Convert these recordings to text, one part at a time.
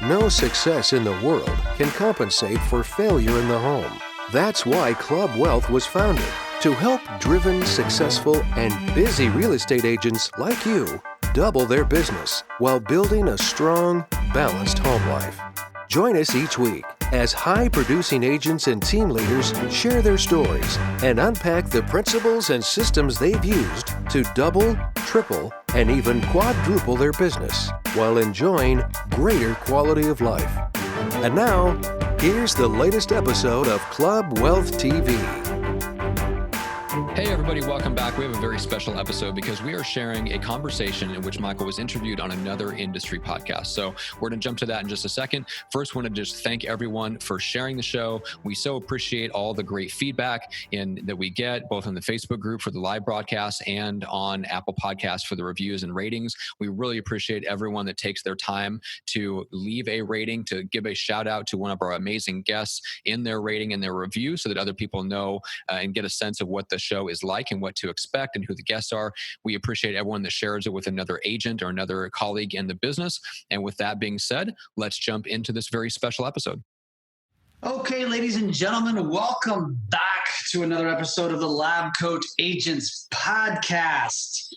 No success in the world can compensate for failure in the home. That's why Club Wealth was founded, to help driven, successful, and busy real estate agents like you double their business while building a strong, balanced home life. Join us each week as high-producing agents and team leaders share their stories and unpack the principles and systems they've used to double, triple, and even quadruple their business while enjoying greater quality of life. And now, here's the latest episode of Club Wealth TV. Hey everybody, welcome back. We have a very special episode because we are sharing a conversation in which Michael was interviewed on another industry podcast. So we're going to jump to that in just a second. First, I want to just thank everyone for sharing the show. We so appreciate all the great feedback that we get, both on the Facebook group for the live broadcast and on Apple Podcasts for the reviews and ratings. We really appreciate everyone that takes their time to leave a rating, to give a shout out to one of our amazing guests in their rating and their review so that other people know and get a sense of what the show is like and what to expect and who the guests are. We appreciate everyone that shares it with another agent or another colleague in the business. And with that being said, let's jump into this very special episode. Okay, ladies and gentlemen, welcome back to another episode of the Lab Coat Agents Podcast.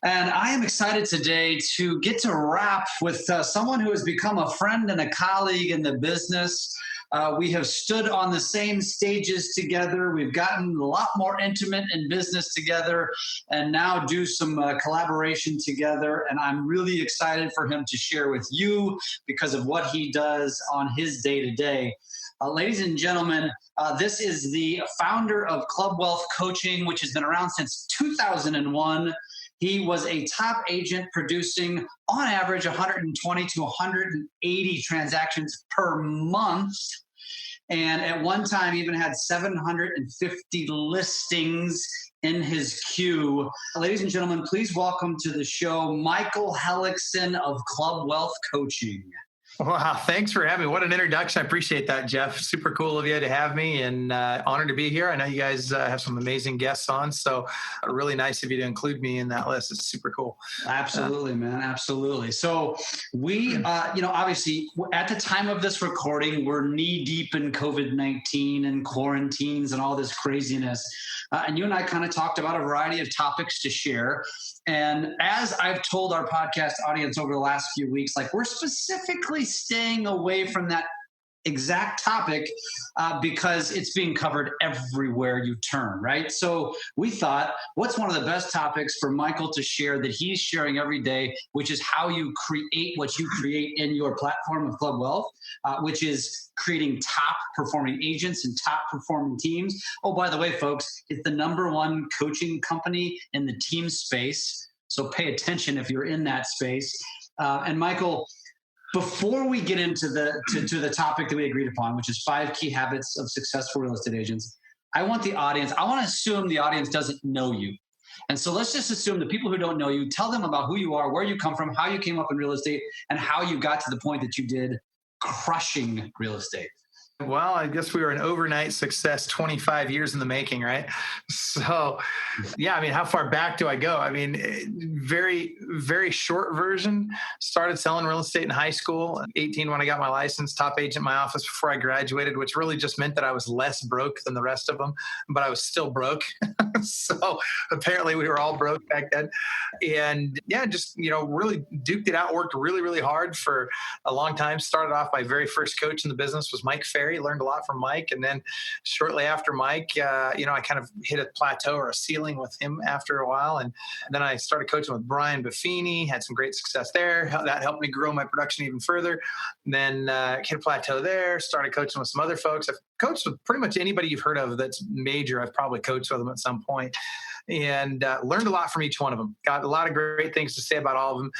And I am excited today to get to wrap with someone who has become a friend and a colleague in the business. We have stood on the same stages together. We've gotten a lot more intimate in business together and now do some collaboration together. And I'm really excited for him to share with you because of what he does on his day-to-day. Ladies and gentlemen, this is the founder of Club Wealth Coaching, which has been around since 2001. He was a top agent producing, on average, 120 to 180 transactions per month. And at one time, even had 750 listings in his queue. Ladies and gentlemen, please welcome to the show, Michael Hellickson of Club Wealth Coaching. Wow, thanks for having me. What an introduction. I appreciate that, Jeff. Super cool of you to have me and honored to be here. I know you guys have some amazing guests on, so really nice of you to include me in that list. It's super cool. Absolutely, man. Absolutely. So we, obviously at the time of this recording, we're knee deep in COVID-19 and quarantines and all this craziness. And you and I kind of talked about a variety of topics to share. And as I've told our podcast audience over the last few weeks, like we're specifically staying away from that exact topic because it's being covered everywhere you turn, right? So we thought, what's one of the best topics for Michael to share that he's sharing every day, which is how you create what you create in your platform of Club Wealth, which is creating top performing agents and top performing teams. Oh, by the way, folks, it's the #1 coaching company in the team space. So pay attention if you're in that space. And Michael, before we get into the topic that we agreed upon, which is 5 key habits of successful real estate agents, I want to assume the audience doesn't know you. And so let's just assume the people who don't know you, tell them about who you are, where you come from, how you came up in real estate, and how you got to the point that you did crushing real estate. Well, I guess we were an overnight success, 25 years in the making, right? So, yeah, I mean, how far back do I go? I mean, very, very short version. Started selling real estate in high school, 18 when I got my license, top agent in my office before I graduated, which really just meant that I was less broke than the rest of them, but I was still broke. So apparently we were all broke back then. And yeah, just, really duked it out, worked really, really hard for a long time. Started off, my very first coach in the business was Mike Ferry. Learned a lot from Mike. And then shortly after Mike, I kind of hit a plateau or a ceiling with him after a while. And then I started coaching with Brian Buffini, had some great success there. That helped me grow my production even further. And then hit a plateau there, started coaching with some other folks. I've coached with pretty much anybody you've heard of that's major. I've probably coached with them at some point. And learned a lot from each one of them. Got a lot of great things to say about all of them.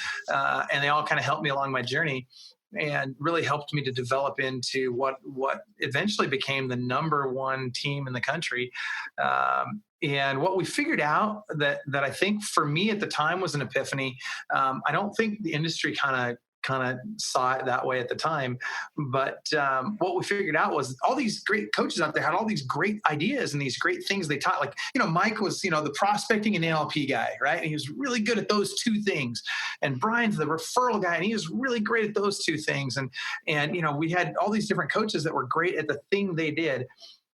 And they all kind of helped me along my journey. And really helped me to develop into what eventually became the #1 team in the country. And what we figured out that I think for me at the time was an epiphany. I don't think the industry kind of kind of saw it that way at the time. But what we figured out was all these great coaches out there had all these great ideas and these great things they taught. Like, Mike was, the prospecting and NLP guy, right? And he was really good at those two things. And Brian's the referral guy, and he was really great at those two things. And we had all these different coaches that were great at the thing they did.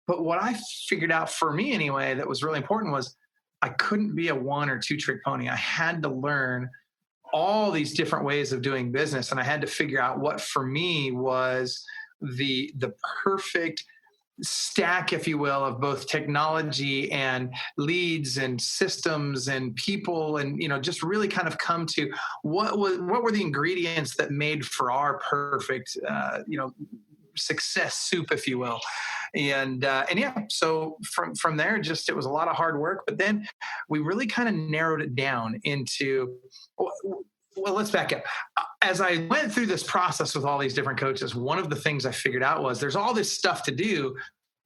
But what I figured out for me anyway, that was really important was I couldn't be a one or two trick pony. I had to learn all these different ways of doing business. And I had to figure out what for me was the perfect stack, if you will, of both technology and leads and systems and people, and just really kind of come to what were the ingredients that made for our perfect success soup, if you will. And yeah, so from there, just it was a lot of hard work, but then we really kind of narrowed it down into, well, let's back up. As I went through this process with all these different coaches, one of the things I figured out was there's all this stuff to do,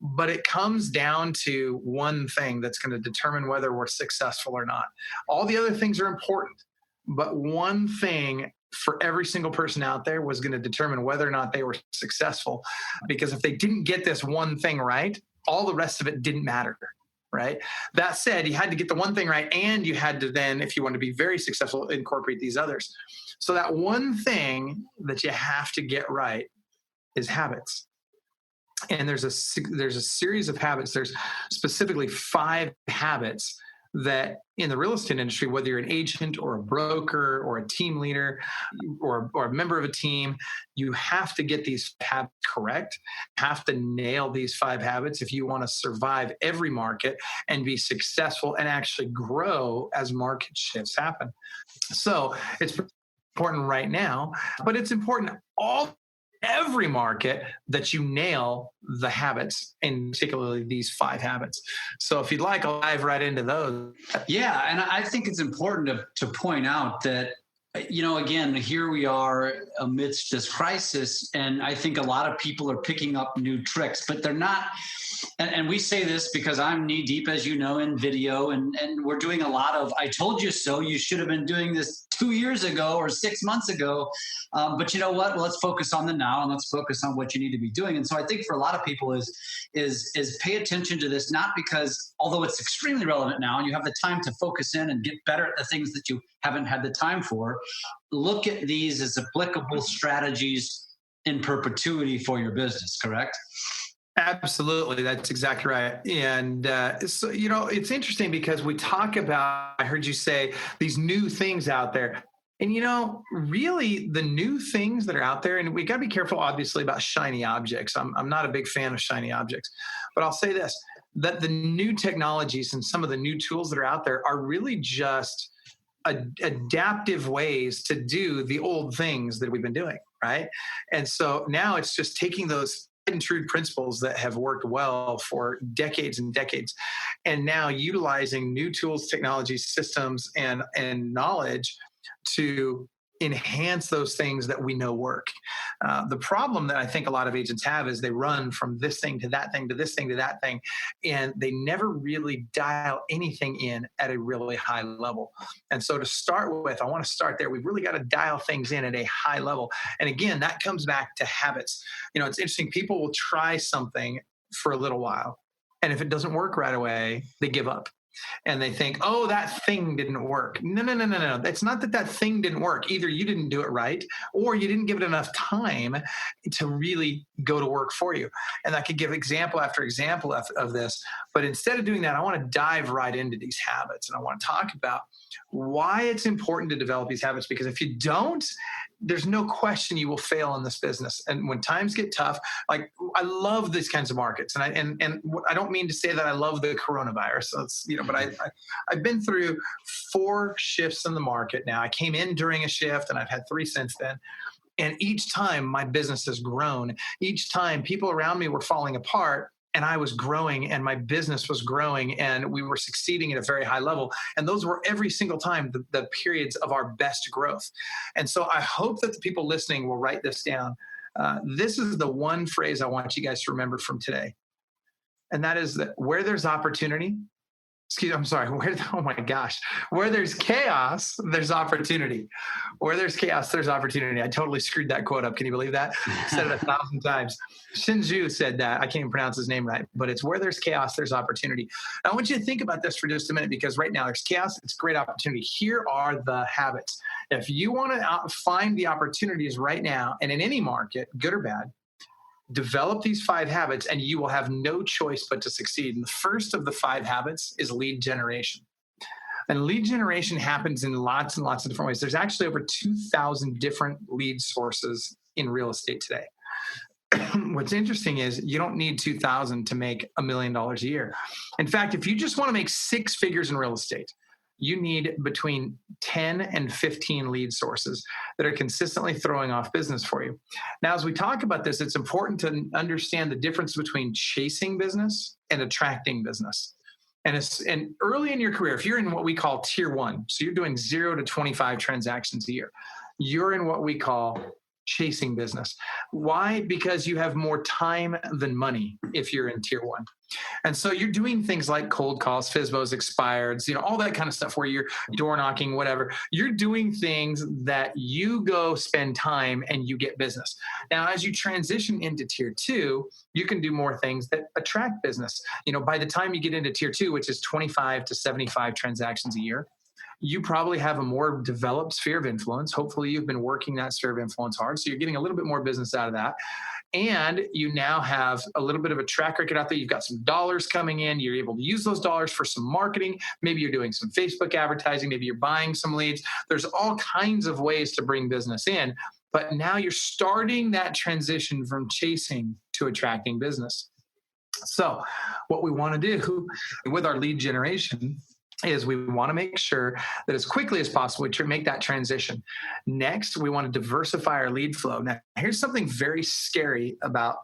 but it comes down to one thing that's going to determine whether we're successful or not. All the other things are important, but one thing for every single person out there was going to determine whether or not they were successful. Because if they didn't get this one thing right, all the rest of it didn't matter, right? That said, you had to get the one thing right, and you had to then, if you want to be very successful, incorporate these others. So that one thing that you have to get right is habits. And there's a series of habits. There's specifically 5 habits that in the real estate industry, whether you're an agent or a broker or a team leader or a member of a team, you have to get these habits correct, have to nail these 5 habits if you want to survive every market and be successful and actually grow as market shifts happen. So it's important right now, but it's important every market that you nail the habits, and particularly these 5 habits. So if you'd like, I'll dive right into those. Yeah. And I think it's important to point out that, again, here we are amidst this crisis, and I think a lot of people are picking up new tricks, but they're not. And we say this because I'm knee deep, as you know, in video, and we're doing a lot of, I told you so, you should have been doing this 2 years ago or 6 months ago. But you know what? Well, let's focus on the now, and let's focus on what you need to be doing. And so I think for a lot of people is pay attention to this, not because, although it's extremely relevant now and you have the time to focus in and get better at the things that you haven't had the time for, look at these as applicable strategies in perpetuity for your business, correct? Absolutely. That's exactly right. And so, it's interesting because we talk about, I heard you say, these new things out there. And, really the new things that are out there, and we got to be careful, obviously, about shiny objects. I'm not a big fan of shiny objects, but I'll say this, that the new technologies and some of the new tools that are out there are really just adaptive ways to do the old things that we've been doing, right? And so now it's just taking those and true principles that have worked well for decades and decades, and now utilizing new tools, technologies, systems, and knowledge to enhance those things that we know work. The problem that I think a lot of agents have is they run from this thing to that thing to this thing to that thing, and they never really dial anything in at a really high level. And so to start with, I want to start there. We've really got to dial things in at a high level. And again, that comes back to habits. It's interesting. People will try something for a little while, and if it doesn't work right away, they give up. And they think, oh, that thing didn't work. No. It's not that thing didn't work. Either you didn't do it right, or you didn't give it enough time to really go to work for you. And I could give example after example of this. But instead of doing that, I want to dive right into these habits. And I want to talk about why it's important to develop these habits. Because if you don't, there's no question you will fail in this business. And when times get tough, like I love these kinds of markets. And I don't mean to say that I love the coronavirus. So it's, but I've been through 4 shifts in the market now. I came in during a shift, and I've had 3 since then. And each time my business has grown. Each time people around me were falling apart, and I was growing, and my business was growing, and we were succeeding at a very high level. And those were every single time the periods of our best growth. And so I hope that the people listening will write this down. This is the one phrase I want you guys to remember from today. And that is that where there's opportunity, I'm sorry. Oh my gosh. Where there's chaos, there's opportunity. Where there's chaos, there's opportunity. I totally screwed that quote up. Can you believe that? Said it 1,000 times. Shinju said that. I can't even pronounce his name right, but it's where there's chaos, there's opportunity. I want you to think about this for just a minute, because right now there's chaos. It's great opportunity. Here are the habits. If you want to find the opportunities right now, and in any market, good or bad, develop these 5 habits and you will have no choice but to succeed. And the first of the 5 habits is lead generation. And lead generation happens in lots and lots of different ways. There's actually over 2,000 different lead sources in real estate today. What's interesting is you don't need 2,000 to make $1 million a year. In fact, if you just want to make 6 figures in real estate, you need between 10 and 15 lead sources that are consistently throwing off business for you. Now, as we talk about this, it's important to understand the difference between chasing business and attracting business. And early in your career, if you're in what we call tier 1, so you're doing 0 to 25 transactions a year, you're in what we call chasing business. Why? Because you have more time than money if you're in tier 1. And so you're doing things like cold calls, FSBOs, expireds, all that kind of stuff where you're door knocking, whatever. You're doing things that you go spend time and you get business. Now, as you transition into tier 2, you can do more things that attract business. By the time you get into tier 2, which is 25 to 75 transactions a year, you probably have a more developed sphere of influence. Hopefully you've been working that sphere of influence hard. So you're getting a little bit more business out of that. And you now have a little bit of a track record out there. You've got some dollars coming in. You're able to use those dollars for some marketing. Maybe you're doing some Facebook advertising. Maybe you're buying some leads. There's all kinds of ways to bring business in. But now you're starting that transition from chasing to attracting business. So what we want to do with our lead generation is we want to make sure that as quickly as possible, we make that transition. Next, we want to diversify our lead flow. Now, here's something very scary about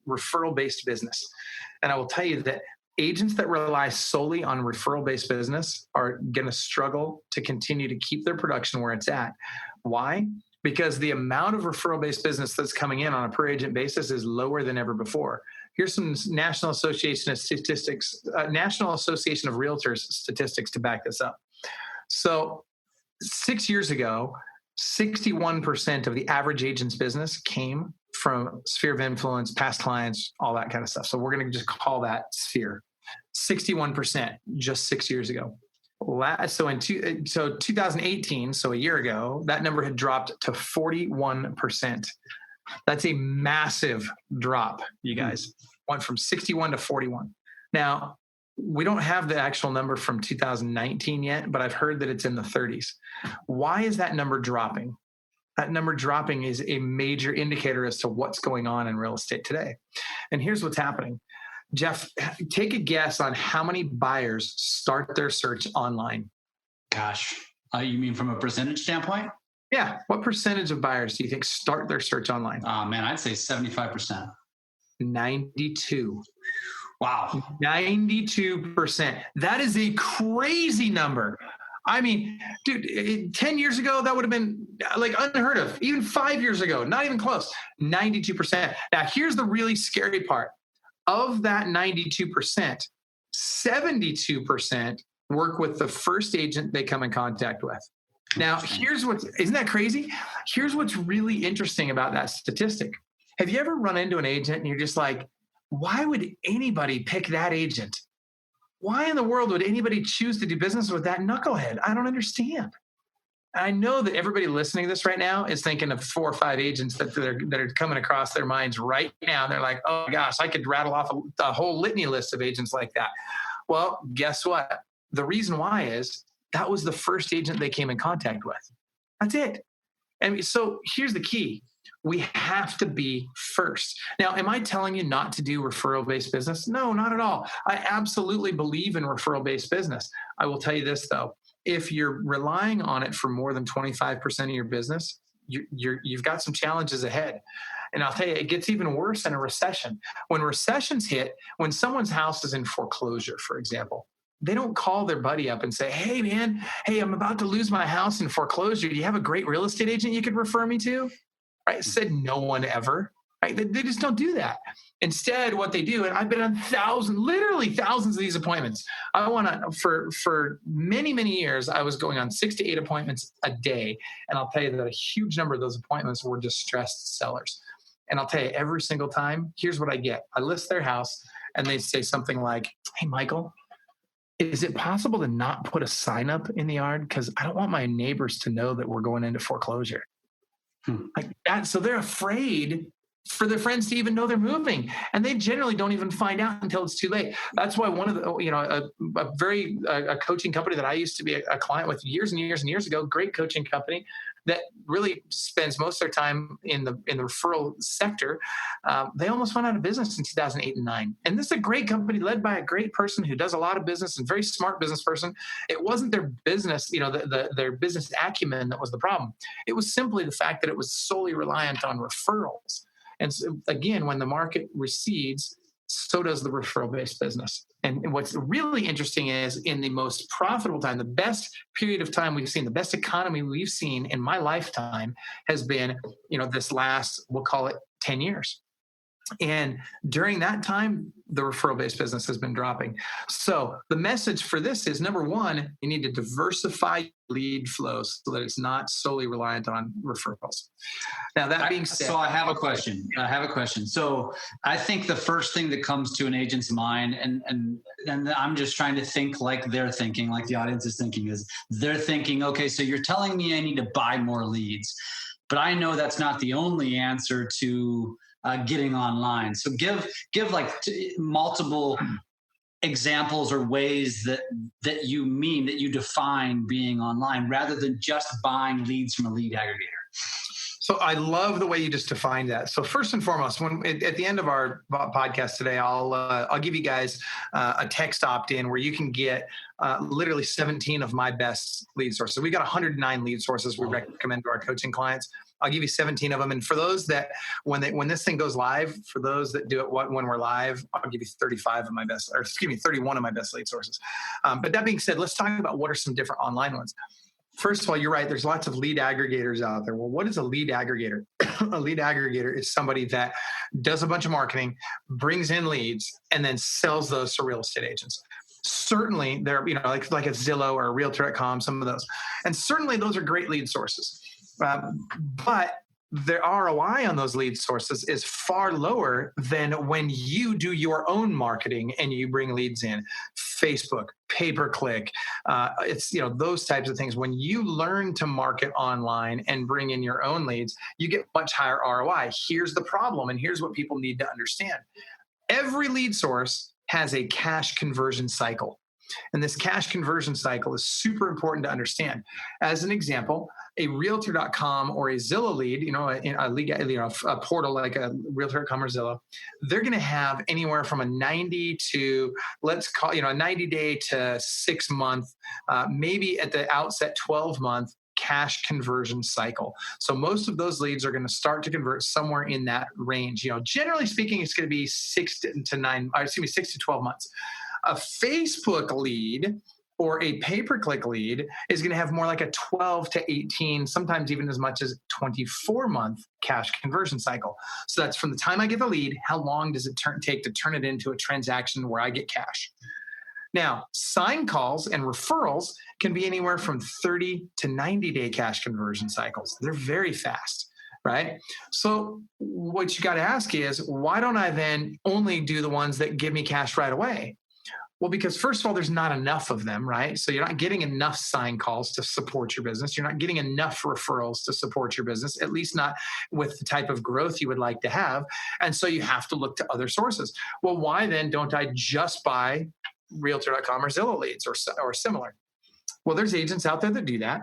referral-based business. And I will tell you that agents that rely solely on referral-based business are going to struggle to continue to keep their production where it's at. Why? Because the amount of referral-based business that's coming in on a per agent basis is lower than ever before. Here's some National Association of Statistics, National Association of Realtors statistics to back this up. So 6 years ago, 61% of the average agent's business came from sphere of influence, past clients, all that kind of stuff. So we're going to just call that sphere. 61% just 6 years ago. So 2018, so a year ago, that number had dropped to 41%. That's a massive drop, you guys. Went from 61 to 41. Now, we don't have the actual number from 2019 yet, but I've heard that it's in the 30s. Why is that number dropping? That number dropping is a major indicator as to what's going on in real estate today. And here's what's happening. Jeff, take a guess on how many buyers start their search online. Gosh, you mean from a percentage standpoint? Yeah. What percentage of buyers do you think start their search online? Man, I'd say 75%. 92. Wow. 92%. That is a crazy number. I mean, dude, 10 years ago, that would have been like unheard of. Even 5 years ago, not even close. 92%. Now, here's the really scary part. Of that 92%, 72% work with the first agent they come in contact with. Now, isn't that crazy? Here's what's really interesting about that statistic. Have you ever run into an agent and you're just like, why would anybody pick that agent? Why in the world would anybody choose to do business with that knucklehead? I don't understand. I know that everybody listening to this right now is thinking of 4 or 5 agents that are coming across their minds right now. They're like, oh my gosh, I could rattle off a whole litany list of agents like that. Well, guess what? The reason why is that was the first agent they came in contact with. That's it. And so here's the key. We have to be first. Now, am I telling you not to do referral-based business? No, not at all. I absolutely believe in referral-based business. I will tell you this, though. If you're relying on it for more than 25% of your business, you've got some challenges ahead. And I'll tell you, it gets even worse in a recession. When recessions hit, when someone's house is in foreclosure, for example, they don't call their buddy up and say, hey, man, I'm about to lose my house in foreclosure. Do you have a great real estate agent you could refer me to? Right? Said no one ever. Right? They just don't do that. Instead, what they do, and I've been on literally thousands of these appointments. I want to, for many, many years, I was going on 6 to 8 appointments a day. And I'll tell you that a huge number of those appointments were distressed sellers. And I'll tell you, every single time, here's what I get. I list their house and they say something like, hey, Michael, is it possible to not put a sign up in the yard? Because I don't want my neighbors to know that we're going into foreclosure. Like that. So they're afraid for their friends to even know they're moving. And they generally don't even find out until it's too late. That's why one of the, a coaching company that I used to be a client with years and years and years ago, great coaching company that really spends most of their time in the referral sector. They almost went out of business in 2008 and 9. And this is a great company led by a great person who does a lot of business and very smart business person. It wasn't their business, their business acumen that was the problem. It was simply the fact that it was solely reliant on referrals. And so, again, when the market recedes, so does the referral-based business. And what's really interesting is in the most profitable time, the best period of time we've seen, the best economy we've seen in my lifetime has been, this last, we'll call it 10 years. And during that time, the referral-based business has been dropping. So the message for this is, number one, you need to diversify lead flows so that it's not solely reliant on referrals. Now, that being said... So I have a question. So I think the first thing that comes to an agent's mind, and I'm just trying to think like they're thinking, like the audience is thinking, is they're thinking, okay, so you're telling me I need to buy more leads. But I know that's not the only answer to getting online. So give like multiple examples or ways that you define being online rather than just buying leads from a lead aggregator. So I love the way you just defined that. So first and foremost, at the end of our podcast today, I'll give you guys a text opt-in where you can get literally 17 of my best lead sources. We got 109 lead sources we recommend to our coaching clients. I'll give you 17 of them. And for those that, when this thing goes live, for those that do it when we're live, I'll give you 31 of my best lead sources. But that being said, let's talk about what are some different online ones. First of all, you're right. There's lots of lead aggregators out there. Well, what is a lead aggregator? A lead aggregator is somebody that does a bunch of marketing, brings in leads, and then sells those to real estate agents. Certainly, they're like a Zillow or a Realtor.com, some of those. And certainly those are great lead sources. But the ROI on those lead sources is far lower than when you do your own marketing and you bring leads in. Facebook, pay-per-click, it's those types of things. When you learn to market online and bring in your own leads, you get much higher ROI. Here's the problem, and here's what people need to understand. Every lead source has a cash conversion cycle. And this cash conversion cycle is super important to understand. As an example, a Realtor.com or a Zillow lead, a portal like a Realtor.com or Zillow, they're going to have anywhere from a 90 to, let's call, a 90-day to 6-month, maybe at the outset 12-month cash conversion cycle. So most of those leads are going to start to convert somewhere in that range. Generally speaking, it's going to be 6 to 12 months. A Facebook lead or a pay-per-click lead is going to have more like a 12 to 18, sometimes even as much as 24-month cash conversion cycle. So that's from the time I get the lead, how long does it take to turn it into a transaction where I get cash? Now, sign calls and referrals can be anywhere from 30 to 90-day cash conversion cycles. They're very fast, right? So what you got to ask is, why don't I then only do the ones that give me cash right away? Well, because first of all, there's not enough of them, right? So you're not getting enough sign calls to support your business. You're not getting enough referrals to support your business, at least not with the type of growth you would like to have. And so you have to look to other sources. Well, why then don't I just buy Realtor.com or Zillow leads or similar? Well, there's agents out there that do that.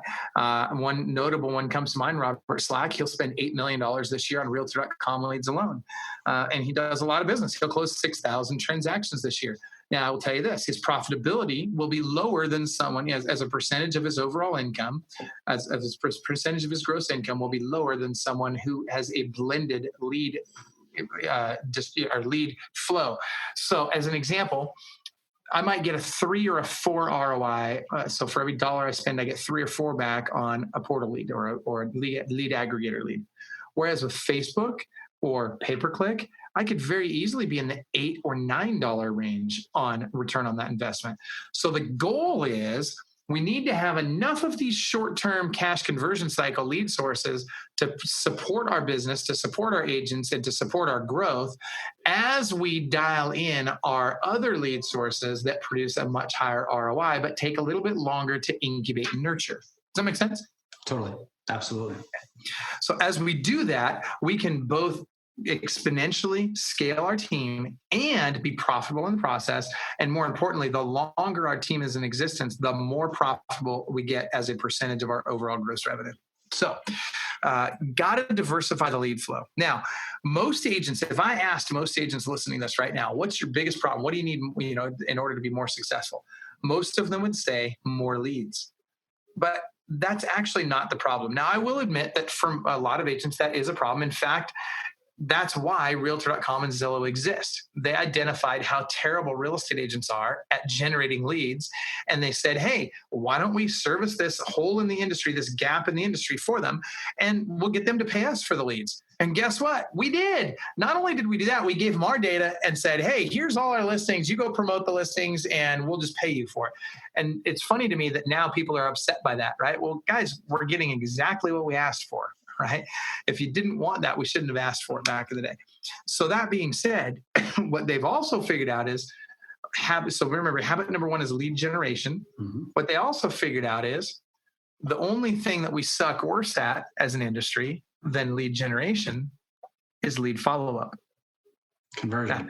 One notable one comes to mind, Robert Slack. He'll spend $8 million this year on Realtor.com leads alone. And he does a lot of business. He'll close 6,000 transactions this year. Now, I will tell you this, his profitability will be lower than someone as a percentage of his overall income, as a percentage of his gross income will be lower than someone who has a blended lead lead flow. So as an example, I might get a 3 or a 4 ROI. So for every dollar I spend, I get 3 or 4 back on a portal lead or a lead aggregator lead. Whereas with Facebook or pay-per-click, I could very easily be in the $8 or $9 range on return on that investment. So the goal is we need to have enough of these short-term cash conversion cycle lead sources to support our business, to support our agents, and to support our growth as we dial in our other lead sources that produce a much higher ROI, but take a little bit longer to incubate and nurture. Does that make sense? Totally. Absolutely. So as we do that, we can both exponentially scale our team and be profitable in the process. And more importantly, the longer our team is in existence, the more profitable we get as a percentage of our overall gross revenue. So got to diversify the lead flow. Now, most agents, if I asked most agents listening to this right now, what's your biggest problem? What do you need, in order to be more successful? Most of them would say more leads. But that's actually not the problem. Now, I will admit that for a lot of agents, that is a problem. In fact, that's why Realtor.com and Zillow exist. They identified how terrible real estate agents are at generating leads. And they said, hey, why don't we service this hole in the industry, this gap in the industry for them, and we'll get them to pay us for the leads. And guess what? We did. Not only did we do that, we gave them our data and said, hey, here's all our listings. You go promote the listings and we'll just pay you for it. And it's funny to me that now people are upset by that, right? Well, guys, we're getting exactly what we asked for. Right? If you didn't want that, we shouldn't have asked for it back in the day. So that being said, what they've also figured out is so remember, habit number one is lead generation. Mm-hmm. What they also figured out is the only thing that we suck worse at as an industry than lead generation is lead follow-up. Conversion.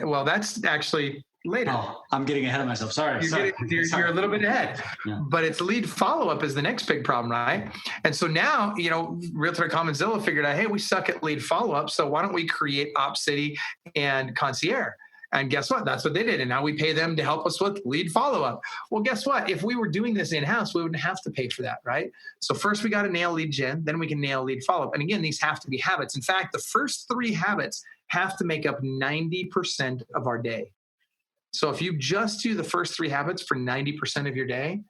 Well, that's actually later. Oh, I'm getting ahead of myself. Sorry. You're a little bit ahead. Yeah. But it's lead follow-up is the next big problem, right? And so now, Realtor.com and Zillow figured out, hey, we suck at lead follow-up, so why don't we create OpsCity and Concierge? And guess what? That's what they did. And now we pay them to help us with lead follow-up. Well, guess what? If we were doing this in-house, we wouldn't have to pay for that, right? So first we got to nail lead gen, then we can nail lead follow-up. And again, these have to be habits. In fact, the first 3 habits have to make up 90% of our day. So if you just do the first 3 habits for 90% of your day,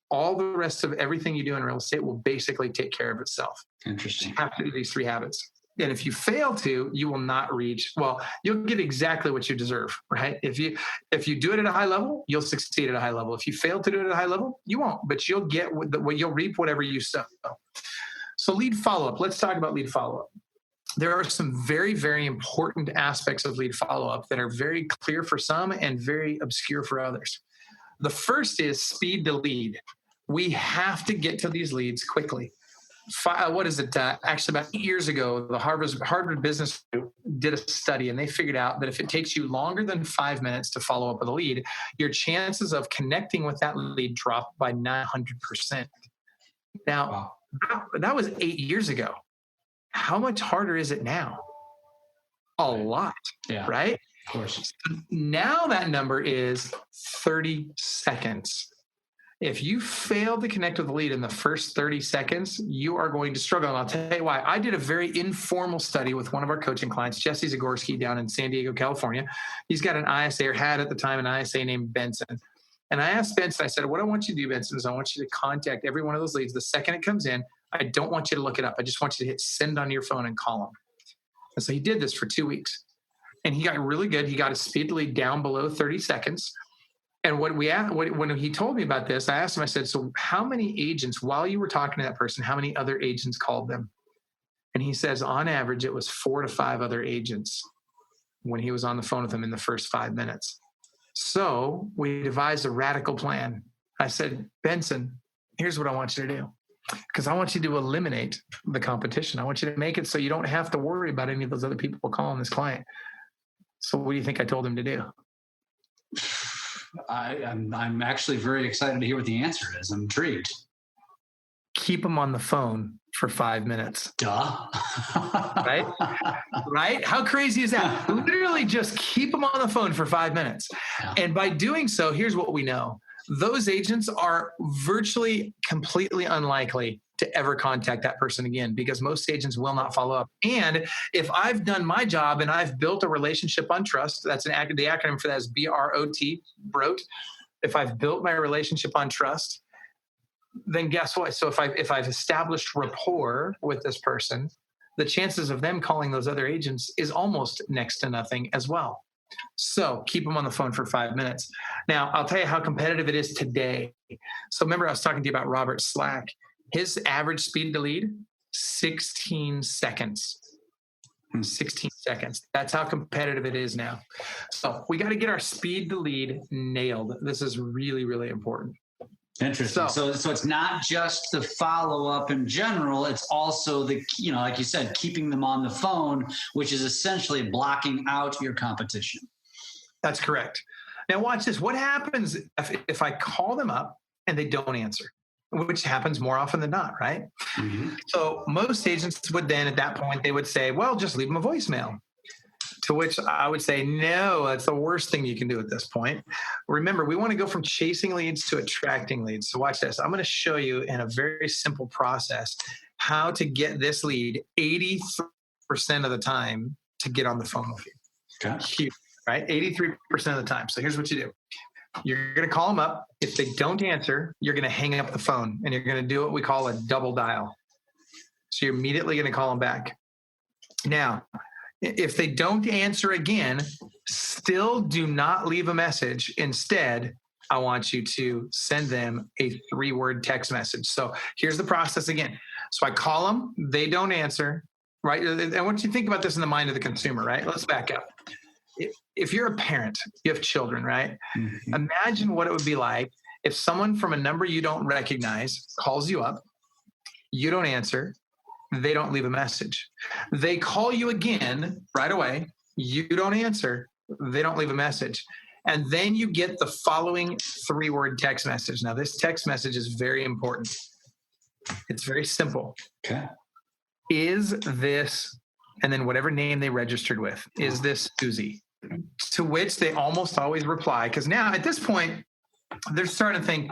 all the rest of everything you do in real estate will basically take care of itself. Interesting. You have to do these 3 habits. And if you fail to, you will not reach, you'll get exactly what you deserve, right? If you do it at a high level, you'll succeed at a high level. If you fail to do it at a high level, you won't, but you'll get you'll reap whatever you sow. So lead follow-up, let's talk about lead follow-up. There are some very, very important aspects of lead follow-up that are very clear for some and very obscure for others. The first is speed to lead. We have to get to these leads quickly. Actually, about 8 years ago, the Harvard Business Group did a study, and they figured out that if it takes you longer than 5 minutes to follow up with a lead, your chances of connecting with that lead drop by 900%. Now, that was 8 years ago. How much harder is it now? A lot, right? Of course. Now that number is 30 seconds. If you fail to connect with the lead in the first 30 seconds, you are going to struggle. And I'll tell you why. I did a very informal study with one of our coaching clients, Jesse Zagorski, down in San Diego, California. He's got an ISA, or had at the time an ISA named Benson. And I asked Benson, I said, what I want you to do, Benson, is I want you to contact every one of those leads. The second it comes in, I don't want you to look it up. I just want you to hit send on your phone and call them. And so he did this for 2 weeks. And he got really good. He got his speed to lead down below 30 seconds. And when he told me about this, I asked him, I said, so how many agents, while you were talking to that person, how many other agents called them? And he says, on average, it was 4 to 5 other agents when he was on the phone with them in the first 5 minutes. So we devised a radical plan. I said, Benson, here's what I want you to do. Because I want you to eliminate the competition. I want you to make it so you don't have to worry about any of those other people calling this client. So what do you think I told him to do? I'm actually very excited to hear what the answer is. I'm intrigued. Keep them on the phone for 5 minutes. Duh. Right? Right? How crazy is that? Literally just keep them on the phone for 5 minutes. Yeah. And by doing so, here's what we know. Those agents are virtually completely unlikely to ever contact that person again, because most agents will not follow up. And if I've done my job and I've built a relationship on trust, the acronym for that is BROT, BROT. If I've built my relationship on trust, then guess what? So if I've established rapport with this person, the chances of them calling those other agents is almost next to nothing as well. So keep them on the phone for 5 minutes. Now, I'll tell you how competitive it is today. So remember, I was talking to you about Robert Slack. His average speed to lead, 16 seconds. 16 seconds. That's how competitive it is now. So we got to get our speed to lead nailed. This is really, really important. Interesting. So it's not just the follow-up in general, it's also the, like you said, keeping them on the phone, which is essentially blocking out your competition. That's correct. Now watch this. What happens if I call them up and they don't answer, which happens more often than not, right? Mm-hmm. So most agents would then at that point, they would say, well, just leave them a voicemail. To which I would say, no, that's the worst thing you can do at this point. Remember, we want to go from chasing leads to attracting leads. So watch this. I'm going to show you in a very simple process how to get this lead 83% of the time to get on the phone with you. Okay. Huge, right? 83% of the time. So here's what you do. You're going to call them up. If they don't answer, you're going to hang up the phone and you're going to do what we call a double dial. So you're immediately going to call them back. Now, if they don't answer again, still do not leave a message. Instead, I want you to send them a 3-word text message. So here's the process again. So I call them, they don't answer, right? And I want you to think about this in the mind of the consumer, right? Let's back up. If you're a parent, you have children, right? Mm-hmm. Imagine what it would be like if someone from a number you don't recognize calls you up, you don't answer, they don't leave a message. They call you again right away. You don't answer. They don't leave a message. And then you get the following 3-word text message. Now, this text message is very important. It's very simple. Okay. Is this, and then whatever name they registered with, is this Susie? To which they almost always reply. Because now at this point, they're starting to think,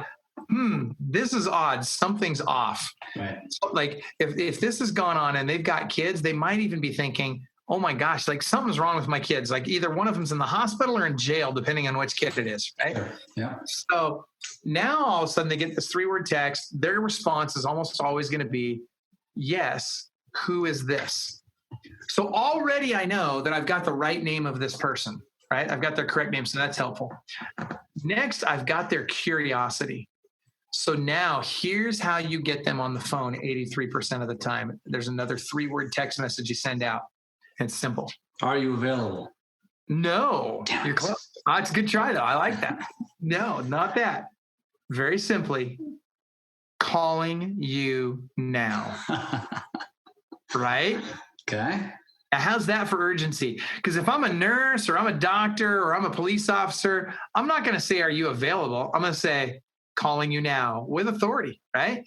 this is odd. Something's off. Right. So like if this has gone on and they've got kids, they might even be thinking, oh my gosh, like something's wrong with my kids. Like either one of them's in the hospital or in jail, depending on which kid it is. Right. Sure. Yeah. So now all of a sudden they get this 3-word text. Their response is almost always going to be, yes, who is this? So already I know that I've got the right name of this person, right? I've got their correct name. So that's helpful. Next, I've got their curiosity. So now here's how you get them on the phone 83% of the time. There's another 3-word text message you send out. It's simple. Are you available? No. You're close. Oh, it's a good try, though. I like that. No, not that. Very simply, calling you now. Right? Okay. Now, how's that for urgency? Because if I'm a nurse or I'm a doctor or I'm a police officer, I'm not going to say, are you available? I'm going to say, calling you now with authority, right?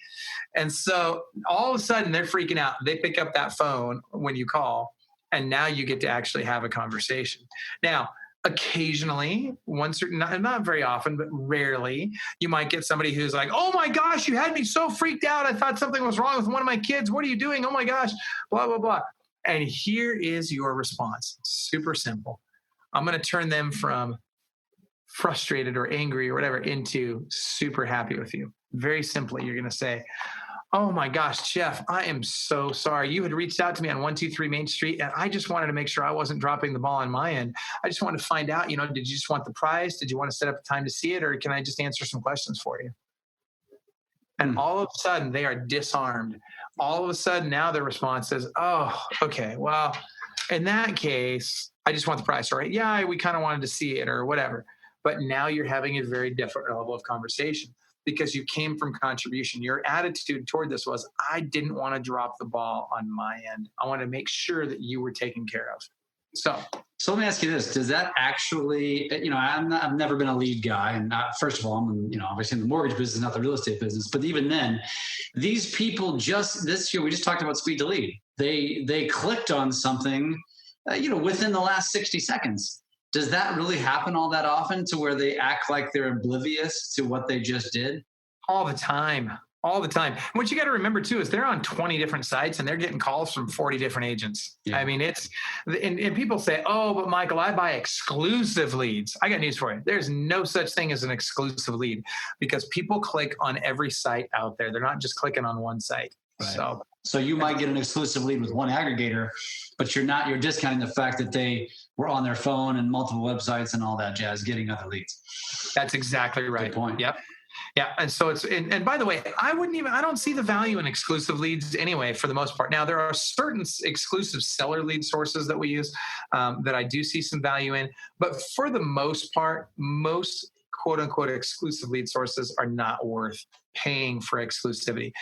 And so all of a sudden they're freaking out. They pick up that phone when you call, and now you get to actually have a conversation. Now, occasionally, not very often, but rarely, you might get somebody who's like, oh my gosh, you had me so freaked out. I thought something was wrong with one of my kids. What are you doing? Oh my gosh, blah, blah, blah. And here is your response. Super simple. I'm going to turn them from frustrated or angry or whatever into super happy with you. Very simply, you're going to say, oh my gosh, Jeff, I am so sorry. You had reached out to me on 123 Main Street, and I just wanted to make sure I wasn't dropping the ball on my end. I just wanted to find out, did you just want the prize? Did you want to set up a time to see it? Or can I just answer some questions for you? And all of a sudden they are disarmed. All of a sudden now their response is, oh, okay, well, in that case, I just want the prize, right? Yeah, we kind of wanted to see it or whatever. But now you're having a very different level of conversation because you came from contribution. Your attitude toward this was, I didn't want to drop the ball on my end. I want to make sure that you were taken care of. So let me ask you this. Does that actually, I've never been a lead guy. And first of all, I'm, obviously in the mortgage business, not the real estate business. But even then, these people just this year, we just talked about speed to lead. They clicked on something, within the last 60 seconds. Does that really happen all that often to where they act like they're oblivious to what they just did? All the time. And what you got to remember too is they're on 20 different sites and they're getting calls from 40 different agents. Yeah. I mean, and people say, oh, but Michael, I buy exclusive leads. I got news for you. There's no such thing as an exclusive lead because people click on every site out there. They're not just clicking on one site. Right. So you might get an exclusive lead with one aggregator, but you're discounting the fact that they were on their phone and multiple websites and all that jazz getting other leads. That's exactly right. Good point. Yep. Yeah. And so and by the way, I don't see the value in exclusive leads anyway, for the most part. Now, there are certain exclusive seller lead sources that we use that I do see some value in, but for the most part, most quote unquote exclusive lead sources are not worth paying for exclusivity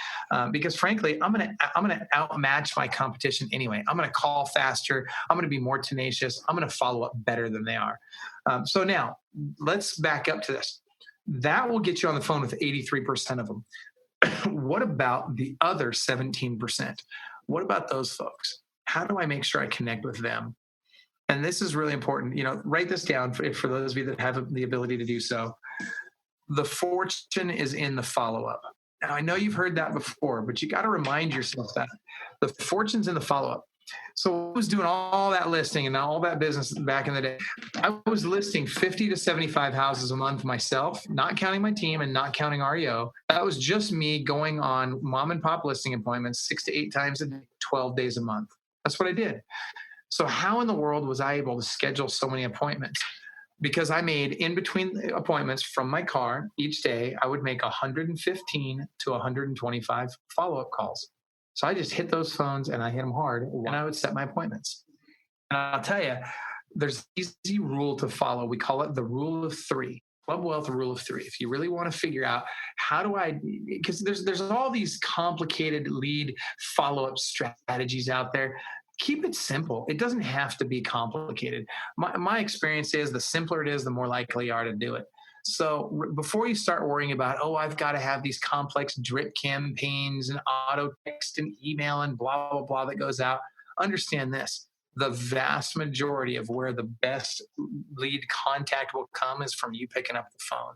because frankly, I'm going to outmatch my competition anyway. I'm going to call faster. I'm going to be more tenacious. I'm going to follow up better than they are. So now let's back up to this. That will get you on the phone with 83% of them. What about the other 17%? What about those folks? How do I make sure I connect with them? And this is really important. Write this down for those of you that have the ability to do so. The fortune is in the follow-up. Now, I know you've heard that before, but you got to remind yourself that the fortune's in the follow-up. So I was doing all that listing and all that business back in the day. I was listing 50 to 75 houses a month myself, not counting my team and not counting REO. That was just me going on mom and pop listing appointments 6 to 8 times a day, 12 days a month. That's what I did. So how in the world was I able to schedule so many appointments? Because I made in between appointments from my car each day, I would make 115 to 125 follow-up calls. So I just hit those phones and I hit them hard and I would set my appointments. And I'll tell you, there's an easy rule to follow. We call it the rule of 3. Club Wealth rule of 3. If you really want to figure out because there's all these complicated lead follow-up strategies out there. Keep it simple. It doesn't have to be complicated. My experience is the simpler it is, the more likely you are to do it. So before you start worrying about, I've got to have these complex drip campaigns and auto text and email and blah, blah, blah that goes out, understand this. The vast majority of where the best lead contact will come is from you picking up the phone.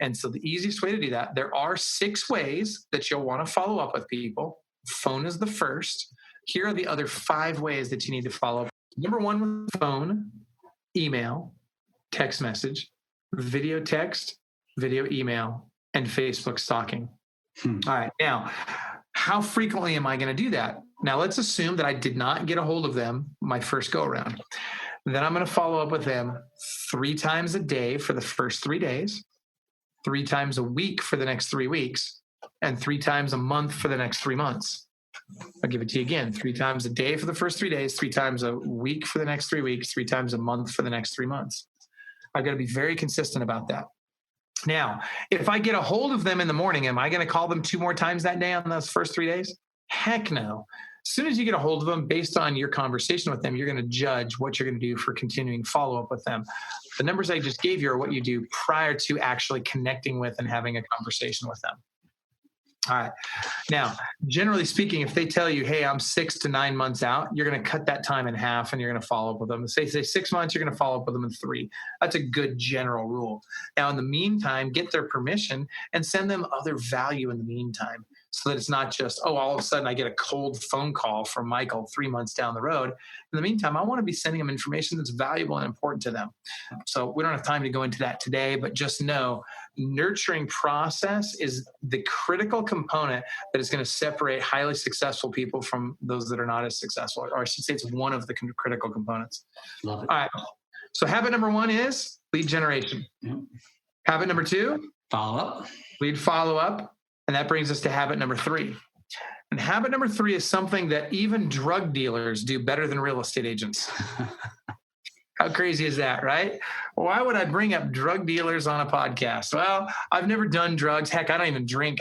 And so the easiest way to do that, there are 6 ways that you'll want to follow up with people. Phone is the first. Here are the other 5 ways that you need to follow up. Number 1, with phone, email, text message, video text, video email, and Facebook stalking. All right. Now, how frequently am I going to do that? Now, let's assume that I did not get a hold of them my first go around. Then I'm going to follow up with them 3 times a day for the first 3 days, 3 times a week for the next 3 weeks, and 3 times a month for the next 3 months. I'll give it to you again. 3 times a day for the first 3 days, 3 times a week for the next 3 weeks, 3 times a month for the next 3 months. I've got to be very consistent about that. Now, if I get a hold of them in the morning, am I going to call them 2 more times that day on those first 3 days? Heck no. As soon as you get a hold of them, based on your conversation with them, you're going to judge what you're going to do for continuing follow-up with them. The numbers I just gave you are what you do prior to actually connecting with and having a conversation with them. All right. Now, generally speaking, if they tell you, hey, I'm 6 to 9 months out, you're going to cut that time in half and you're going to follow up with them. Say 6 months, you're going to follow up with them in 3. That's a good general rule. Now, in the meantime, get their permission and send them other value in the meantime so that it's not just, all of a sudden I get a cold phone call from Michael 3 months down the road. In the meantime, I want to be sending them information that's valuable and important to them. So we don't have time to go into that today, but just know nurturing process is the critical component that is going to separate highly successful people from those that are not as successful, or I should say it's one of the critical components. Love it. All right. So habit number 1 is lead generation. Yep. Habit number 2, Follow up. lead follow up. And that brings us to habit number 3. And habit number 3 is something that even drug dealers do better than real estate agents. How crazy is that, right? Why would I bring up drug dealers on a podcast? Well, I've never done drugs. Heck, I don't even drink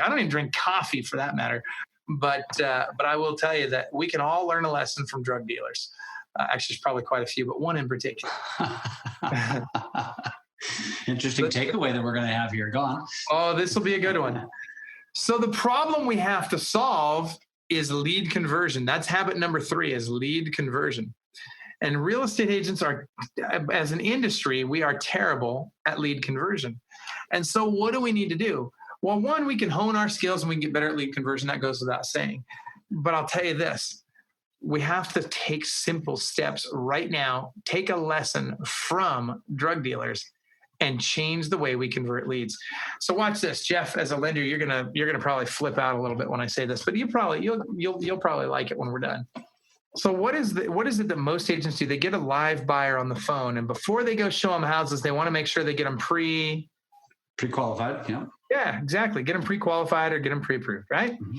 coffee for that matter. But I will tell you that we can all learn a lesson from drug dealers. Actually, there's probably quite a few, but one in particular. Interesting takeaway that we're going to have here. Go on. Oh, this will be a good one. So the problem we have to solve is lead conversion. That's habit number 3 is lead conversion. And real estate agents are, as an industry, we are terrible at lead conversion. And so what do we need to do? Well, 1, we can hone our skills and we can get better at lead conversion. That goes without saying. But I'll tell you this, we have to take simple steps right now, take a lesson from drug dealers and change the way we convert leads. So watch this, Jeff. As a lender, you're gonna probably flip out a little bit when I say this, but you'll probably like it when we're done. So what is it that most agents do? They get a live buyer on the phone, and before they go show them houses, they want to make sure they get them pre-qualified. Yeah. Yeah, exactly. Get them pre-qualified or get them pre-approved, right? Mm-hmm.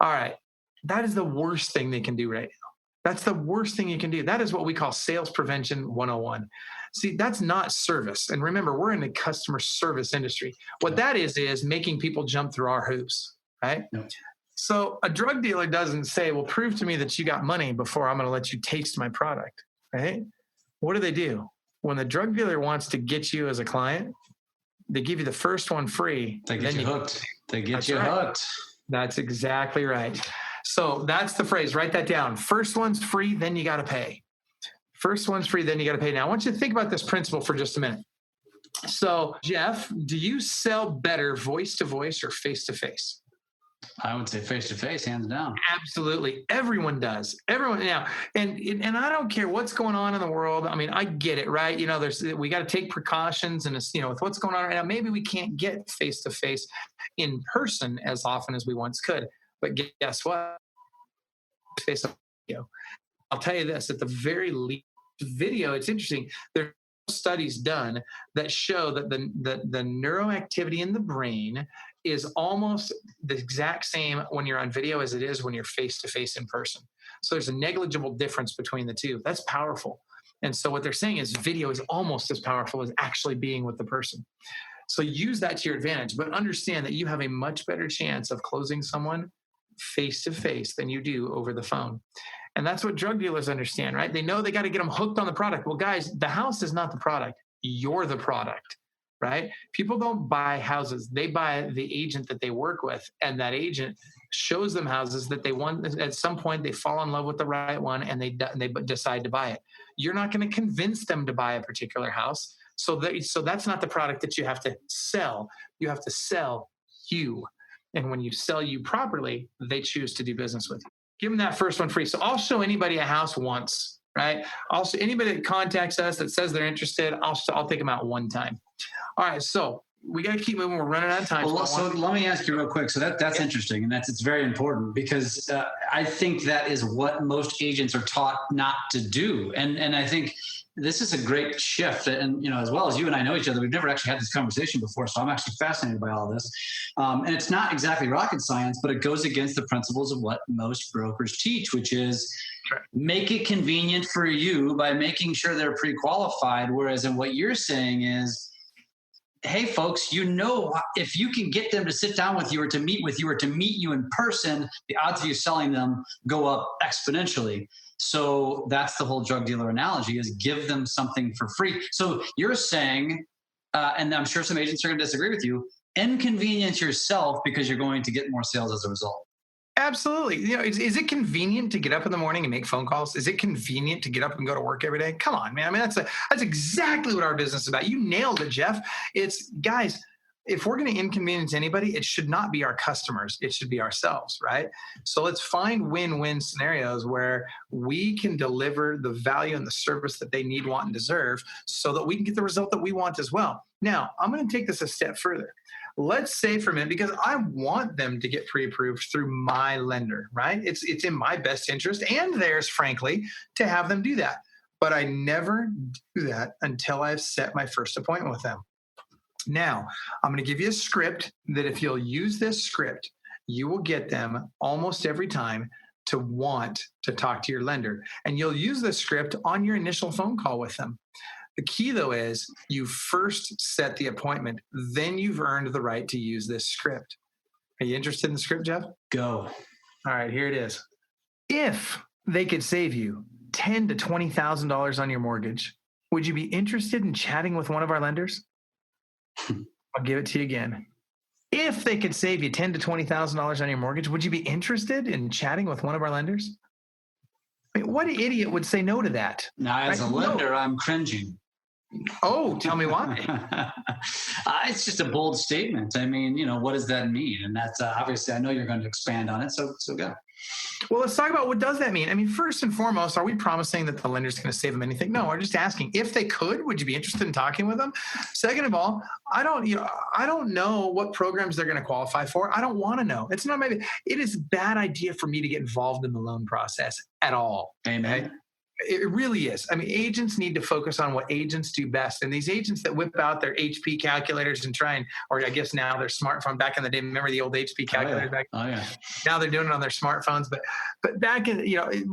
All right. That is the worst thing they can do right now. That's the worst thing you can do. That is what we call sales prevention 101. See, that's not service. And remember, we're in the customer service industry. What that is making people jump through our hoops, right? Yep. So a drug dealer doesn't say, well, prove to me that you got money before I'm going to let you taste my product, right? What do? When the drug dealer wants to get you as a client, they give you the first one free. They get you hooked. Hooked. That's exactly right. So that's the phrase. Write that down. First one's free, then you got to pay. First one's free, then you got to pay. Now, I want you to think about this principle for just a minute. So, Jeff, do you sell better voice to voice or face to face? I would say face-to-face, hands down. Absolutely. Everyone does. Everyone now. And I don't care what's going on in the world. I mean, I get it, right? You know, we got to take precautions, and it's, you know, with what's going on right now, maybe we can't get face-to-face in person as often as we once could. But guess what? I'll tell you this, at the very least, video, it's interesting. There are studies done that show that the neuroactivity in the brain is almost the exact same when you're on video as it is when you're face-to-face in person. So there's a negligible difference between the two. That's powerful. And so what they're saying is video is almost as powerful as actually being with the person. So use that to your advantage, but understand that you have a much better chance of closing someone face-to-face than you do over the phone. And that's what drug dealers understand, right? They know they got to get them hooked on the product. Well, guys, the house is not the product. You're the product. Right? People don't buy houses. They buy the agent that they work with, and that agent shows them houses that they want. At some point, they fall in love with the right one, and they decide to buy it. You're not going to convince them to buy a particular house. So that's not the product that you have to sell. You have to sell you. And when you sell you properly, they choose to do business with you. Give them that first one free. So I'll show anybody a house once, right? Also, anybody that contacts us that says they're interested, I'll take them out one time. All right, so we got to keep moving. We're running out of time. Well, so let me ask you real quick. So that's interesting, and it's very important because I think that is what most agents are taught not to do. And I think this is a great shift. And you know, as well as you and I know each other, we've never actually had this conversation before. So I'm actually fascinated by all this. And it's not exactly rocket science, but it goes against the principles of what most brokers teach, which is make it convenient for you by making sure they're pre-qualified. Whereas in what you're saying is, hey, folks, you know, if you can get them to sit down with you or to meet with you or to meet you in person, the odds of you selling them go up exponentially. So that's the whole drug dealer analogy, is give them something for free. So you're saying, and I'm sure some agents are going to disagree with you, inconvenience yourself because you're going to get more sales as a result. Absolutely. You know, is it convenient to get up in the morning and make phone calls? Is it convenient to get up and go to work every day? Come on, man. I mean, that's exactly what our business is about. You nailed it, Jeff. It's, guys, if we're going to inconvenience anybody, it should not be our customers. It should be ourselves, right? So let's find win-win scenarios where we can deliver the value and the service that they need, want, and deserve so that we can get the result that we want as well. Now, I'm going to take this a step further. Let's say for a minute, because I want them to get pre-approved through my lender, right? It's in my best interest and theirs, frankly, to have them do that. But I never do that until I've set my first appointment with them. Now, I'm going to give you a script that if you'll use this script, you will get them almost every time to want to talk to your lender. And you'll use this script on your initial phone call with them. The key, though, is you first set the appointment, then you've earned the right to use this script. Are you interested in the script, Jeff? Go. All right, here it is. If they could save you $10,000 to $20,000 on your mortgage, would you be interested in chatting with one of our lenders? I'll give it to you again. If they could save you $10,000 to $20,000 on your mortgage, would you be interested in chatting with one of our lenders? I mean, what idiot would say no to that? Now, as a lender, I'm cringing. Oh, tell me why. It's just a bold statement. I mean, you know, what does that mean? And that's obviously, I know you're going to expand on it. So go. Well, let's talk about what does that mean? I mean, first and foremost, are we promising that the lender's going to save them anything? No, we're just asking if they could. Would you be interested in talking with them? Second of all, I don't know what programs they're going to qualify for. I don't want to know. It's not maybe. It is a bad idea for me to get involved in the loan process at all. Amen. Okay? It really is. I mean, agents need to focus on what agents do best. And these agents that whip out their HP calculators and or I guess now their smartphone. Back in the day, remember the old HP calculators? Now they're doing it on their smartphones. But back in,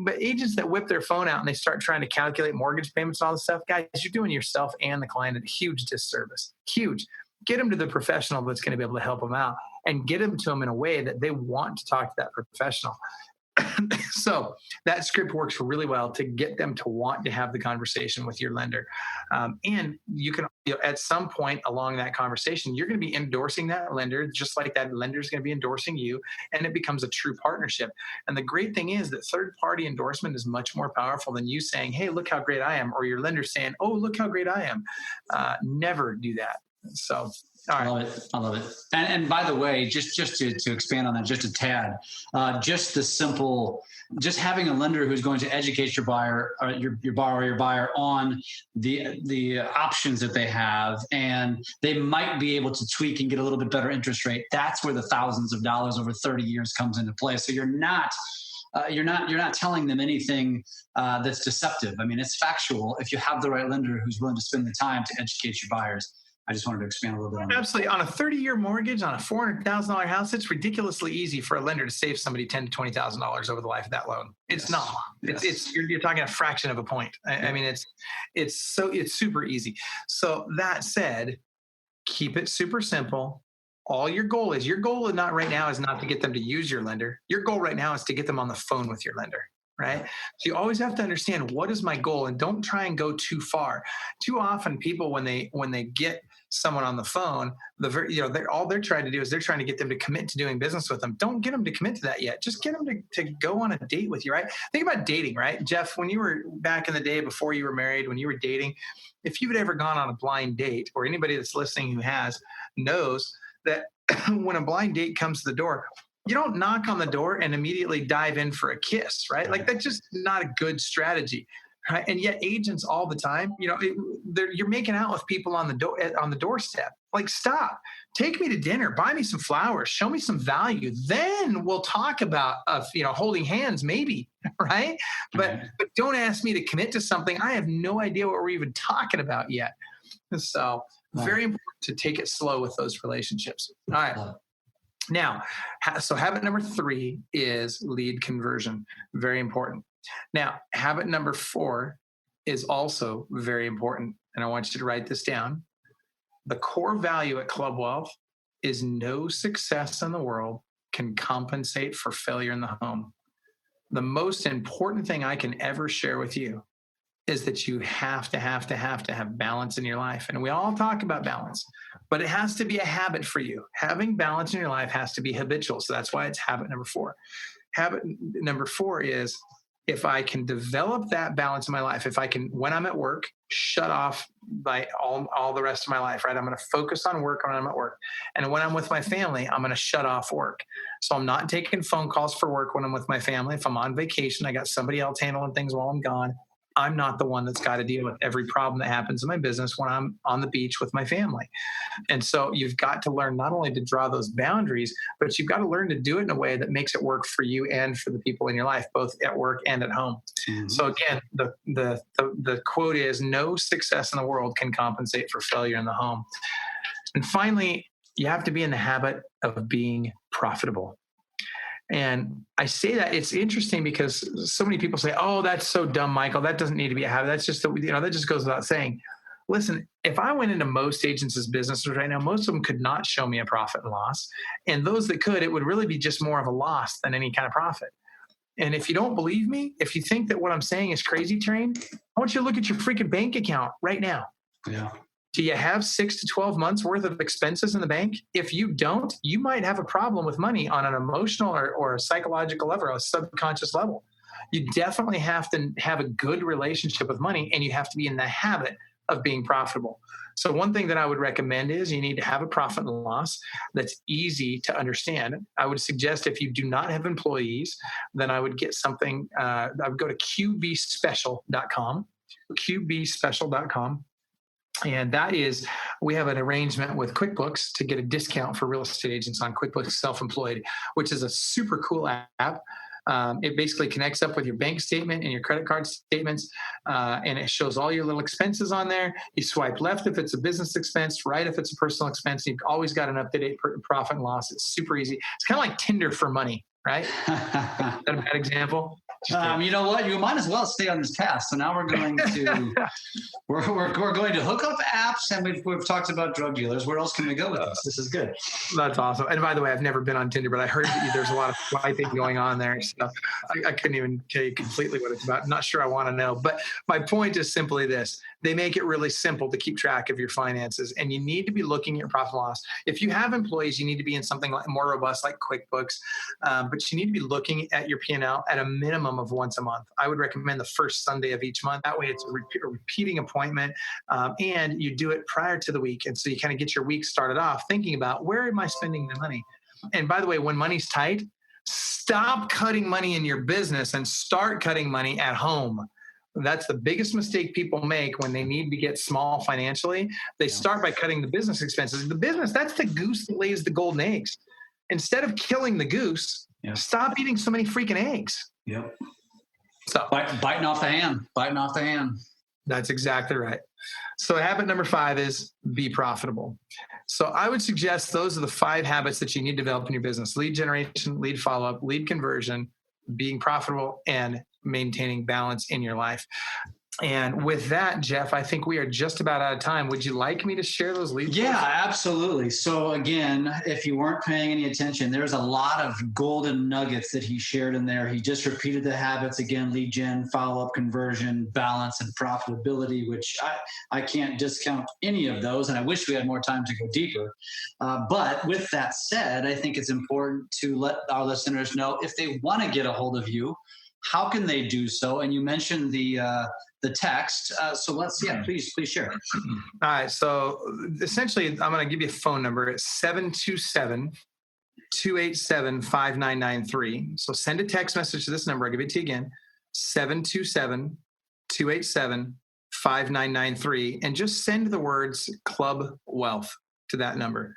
but agents that whip their phone out and they start trying to calculate mortgage payments and all this stuff, guys, you're doing yourself and the client a huge disservice. Huge. Get them to the professional that's going to be able to help them out, and get them to them in a way that they want to talk to that professional. So that script works really well to get them to want to have the conversation with your lender. And you can, at some point along that conversation, you're going to be endorsing that lender, just like that lender is going to be endorsing you, and it becomes a true partnership. And the great thing is that third-party endorsement is much more powerful than you saying, hey, look how great I am, or your lender saying, oh, look how great I am. Never do that. So, all right. I love it. And by the way, just to expand on that just a tad, just having a lender who's going to educate your buyer or your buyer on the options that they have, and they might be able to tweak and get a little bit better interest rate. That's where the thousands of dollars over 30 years comes into play. So you're not telling them anything that's deceptive. I mean, it's factual if you have the right lender who's willing to spend the time to educate your buyers. I just wanted to expand a little bit on that. Absolutely. On a 30-year mortgage on a $400,000 house, it's ridiculously easy for a lender to save somebody $10,000 to $20,000 over the life of that loan. It's not. Yes. You're talking a fraction of a point. I mean, it's super easy. So that said, keep it super simple. Your goal not right now is not to get them to use your lender. Your goal right now is to get them on the phone with your lender. Right? So you always have to understand, what is my goal, and don't try and go too far. Too often people, when they get someone on the phone, all they're trying to do is they're trying to get them to commit to doing business with them. Don't get them to commit to that yet. Just get them to go on a date with you, right? Think about dating, right? Jeff, when you were back in the day before you were married, when you were dating, if you've ever gone on a blind date, or anybody that's listening who has knows that when a blind date comes to the door, you don't knock on the door and immediately dive in for a kiss, right? Like, that's just not a good strategy, right? And yet agents all the time, you're making out with people on the doorstep. Like, stop, take me to dinner, buy me some flowers, show me some value. Then we'll talk about, holding hands maybe, right? But don't ask me to commit to something I have no idea what we're even talking about yet. So very important to take it slow with those relationships. All right. Now, so habit number 3 is lead conversion. Very important. Now, habit number 4 is also very important. And I want you to write this down. The core value at Club Wealth is no success in the world can compensate for failure in the home. The most important thing I can ever share with you is that you have to have balance in your life. And we all talk about balance, but it has to be a habit for you. Having balance in your life has to be habitual. So that's why it's habit number 4. Habit number 4 is, if I can develop that balance in my life, if I can, when I'm at work, shut off by all the rest of my life, right? I'm going to focus on work when I'm at work. And when I'm with my family, I'm going to shut off work. So I'm not taking phone calls for work when I'm with my family. If I'm on vacation, I got somebody else handling things while I'm gone. I'm not the one that's got to deal with every problem that happens in my business when I'm on the beach with my family. And so you've got to learn not only to draw those boundaries, but you've got to learn to do it in a way that makes it work for you and for the people in your life, both at work and at home. Mm-hmm. So again, the quote is, no success in the world can compensate for failure in the home. And finally, you have to be in the habit of being profitable. And I say that it's interesting because so many people say, oh, that's so dumb, Michael. That doesn't need to be a habit. That's just, that just goes without saying. Listen, if I went into most agents' businesses right now, most of them could not show me a profit and loss. And those that could, it would really be just more of a loss than any kind of profit. And if you don't believe me, if you think that what I'm saying is crazy train, I want you to look at your freaking bank account right now. Yeah. Do you have 6 to 12 months worth of expenses in the bank? If you don't, you might have a problem with money on an emotional or a psychological level, or a subconscious level. You definitely have to have a good relationship with money, and you have to be in the habit of being profitable. So one thing that I would recommend is you need to have a profit and loss that's easy to understand. I would suggest if you do not have employees, then I would get something, I would go to qbspecial.com, qbspecial.com. And that is, we have an arrangement with QuickBooks to get a discount for real estate agents on QuickBooks Self-Employed, which is a super cool app. It basically connects up with your bank statement and your credit card statements, and it shows all your little expenses on there. You swipe left if it's a business expense, right if it's a personal expense. You've always got an up-to-date profit and loss. It's super easy. It's kind of like Tinder for money, right? Is that a bad example? You know what? You might as well stay on this path. So now we're going to we're going to hook up apps, and we've talked about drug dealers. Where else can we go with this? This is good. That's awesome. And by the way, I've never been on Tinder, but I heard there's a lot of swiping going on there. So I couldn't even tell you completely what it's about. I'm not sure I want to know. But my point is simply this: they make it really simple to keep track of your finances, and you need to be looking at your profit and loss. If you have employees, you need to be in something more robust like QuickBooks, but you need to be looking at your P&L at a minimum of once a month. I would recommend the first Sunday of each month. That way it's a repeating appointment, and you do it prior to the week. And so you kind of get your week started off thinking about, where am I spending the money? And by the way, when money's tight, stop cutting money in your business and start cutting money at home. That's the biggest mistake people make when they need to get small financially. They start by cutting the business expenses. The business, that's the goose that lays the golden eggs. Instead of killing the goose, stop eating so many freaking eggs. Yep. So biting off the hand. That's exactly right. So habit number 5 is be profitable. So I would suggest those are the 5 habits that you need to develop in your business: lead generation, lead follow-up, lead conversion, being profitable, and maintaining balance in your life. And with that, Jeff, I think we are just about out of time. Would you like me to share those leads? Yeah, absolutely. So again, if you weren't paying any attention, there's a lot of golden nuggets that he shared in there. He just repeated the habits again: lead gen, follow-up, conversion, balance, and profitability, which I can't discount any of those. And I wish we had more time to go deeper. But with that said, I think it's important to let our listeners know, if they want to get a hold of you, how can they do so? And you mentioned the text. So please share. All right. So essentially, I'm going to give you a phone number. It's 727-287-5993. So send a text message to this number. I'll give it to you again: 727-287-5993. And just send the words Club Wealth to that number.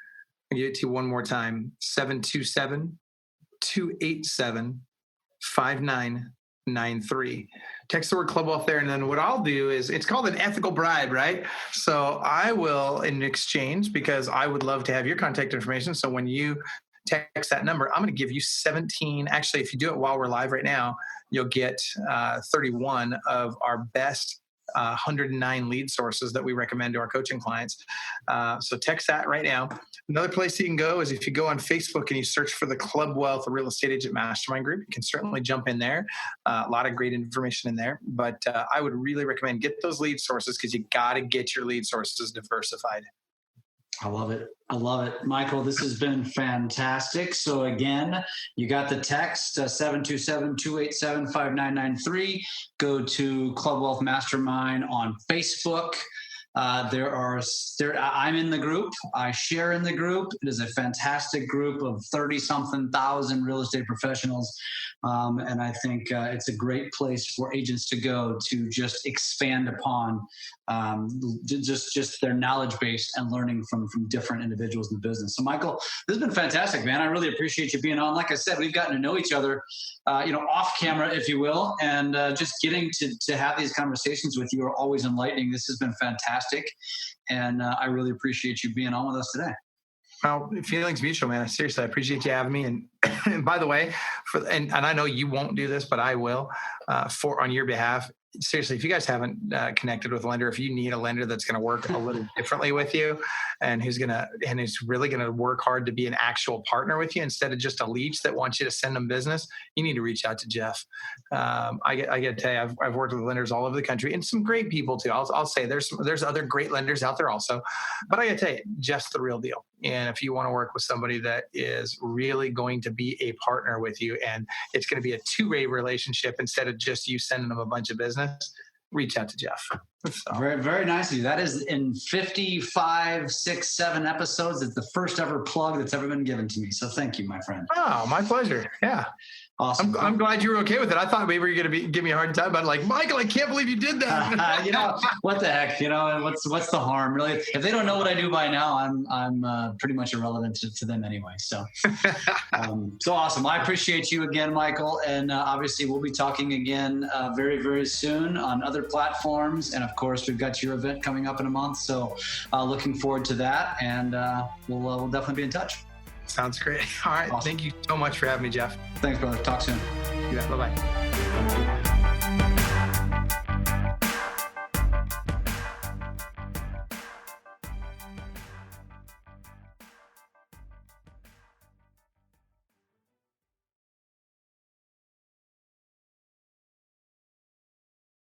I'll give it to you one more time: 727-287-5993. 93. Text the word Club Wealth there. And then what I'll do is, it's called an ethical bribe, right? So I will, in exchange, because I would love to have your contact information. So when you text that number, I'm going to give you 17. Actually, if you do it while we're live right now, you'll get 31 of our best 109 lead sources that we recommend to our coaching clients. So text that right now. Another place you can go is if you go on Facebook and you search for the Club Wealth Real Estate Agent Mastermind Group. You can certainly jump in there. A lot of great information in there. But I would really recommend get those lead sources, because you got to get your lead sources diversified. I love it. Michael, this has been fantastic. So again, you got the text, 727-287-5993. Go to Club Wealth Mastermind on Facebook. I'm in the group. I share in the group. It is a fantastic group of 30-something thousand real estate professionals. And I think it's a great place for agents to go to just expand upon just their knowledge base and learning from different individuals in the business. So Michael, this has been fantastic, man. I really appreciate you being on. Like I said, we've gotten to know each other, off camera, if you will, and just getting to have these conversations with you are always enlightening. This has been fantastic. And I really appreciate you being on with us today. Well, feelings mutual, man. Seriously, I appreciate you having me. And by the way, and I know you won't do this, but I will on your behalf. Seriously, if you guys haven't connected with a lender, if you need a lender that's going to work a little differently with you, and who's really going to work hard to be an actual partner with you instead of just a leech that wants you to send them business, you need to reach out to Jeff. I got to tell you, I've worked with lenders all over the country, and some great people too. I'll say there's other great lenders out there also, but I got to tell you, Jeff's the real deal. And if you want to work with somebody that is really going to be a partner with you, and it's going to be a two-way relationship instead of just you sending them a bunch of business, reach out to Jeff. So. Very, very nice of you. That is in 55, 6, 7 episodes. It's the first ever plug that's ever been given to me. So thank you, my friend. Oh, my pleasure. Yeah. Awesome. I'm glad you were okay with it. I thought maybe you were going to give me a hard time, but like, Michael, I can't believe you did that. You know, what the heck, you know, what's the harm really? If they don't know what I do by now, I'm pretty much irrelevant to them anyway. So, so awesome. I appreciate you again, Michael. And obviously we'll be talking again very, very soon on other platforms. And of course, we've got your event coming up in a month. So looking forward to that. And we'll definitely be in touch. Sounds great. All right. Awesome. Thank you so much for having me, Jeff. Thanks, brother. Talk soon. Yeah, bye-bye.